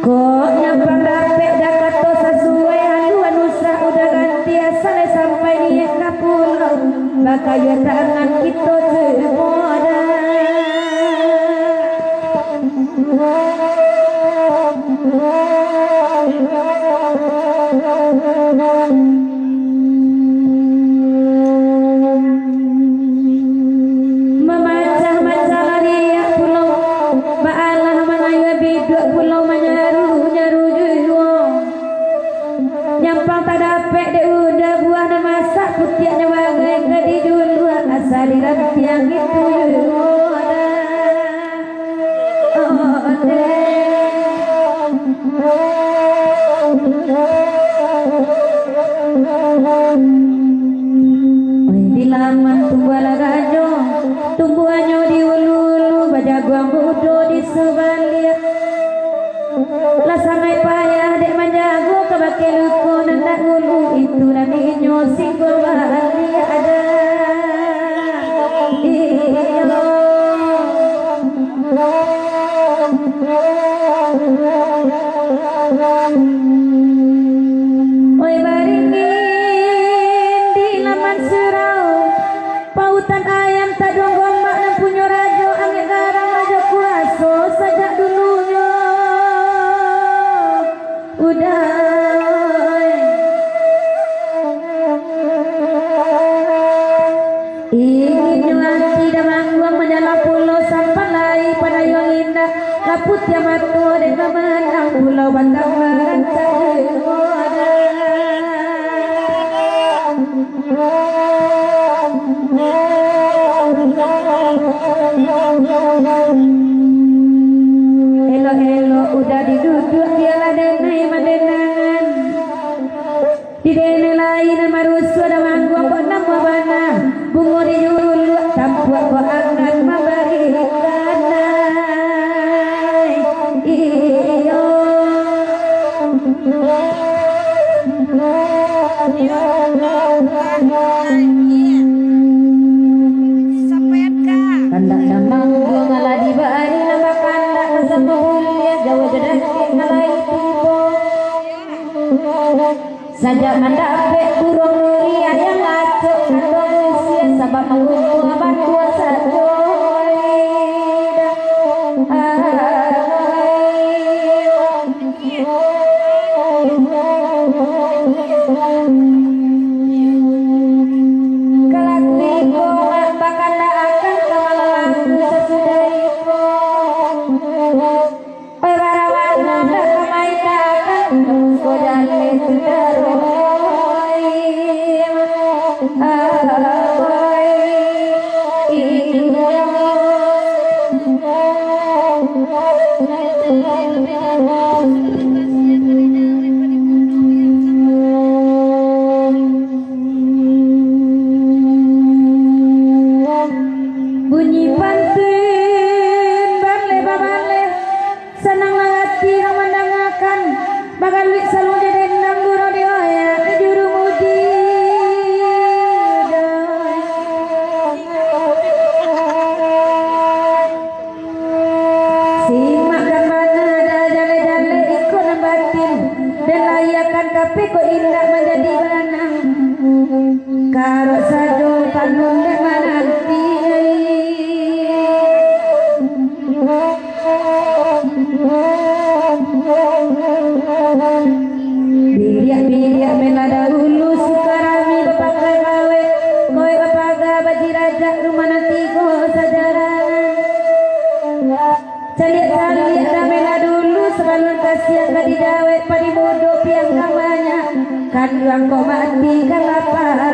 kok nyampang dapet dapat to sesuai haluan usah udah ganti asal sampai dia ke pulau bakal ya tangan kita semoda memacah-macah dia pulau baalah manaya biduk pulau menyaru nyampang tak dapet de udah buah dan masak putiaknya bagai ke di dulu asal di rantiang itu dilaman tumbuh gajo tumbuhannya di ulu bajaguang bodoh di sebalik lah sampai payah dek menjago ke bakal luko nendak ulu itu nantinya singgul balik ada oi baringin di laman surau pautan ayam tadung gombak dan punya rajo angin garang rajo kuaso sajak dulunya udah ingin nyuanti dan mangguang menjalan pulau sampai lai pada yang indah kaput yang matu dengan menang pulau bantang merancang elo udah diduduk dialah denai madenangan di denai lain marusu ada mangguang kok nama bana bungo di dulu tampuak kok angkat mabari kanai iyo kandak damang gua ngalah di bari nambah kandak kesempul ya jawa jedek ngalai tibo sajak mandapek burung nuri yang ngacuk kandung usia sabab mengumpul abad kuasa bunyi pantun bale senang hati mendengarkan bakal selalu jadi nang guru di oya juru mudi simak dan mana ada jale-jale ikut batin dan layakan tapi kok indah menjadi banang karo sadul panun dan mananti Biria mela dahulu sukarami bapak gawe kowe bapak baji raja rumah nanti ko sajaran caliak dah mela dulu sebelum kasihan gak didawe padi bodoh piang namanya kan duang kau mati kan lapar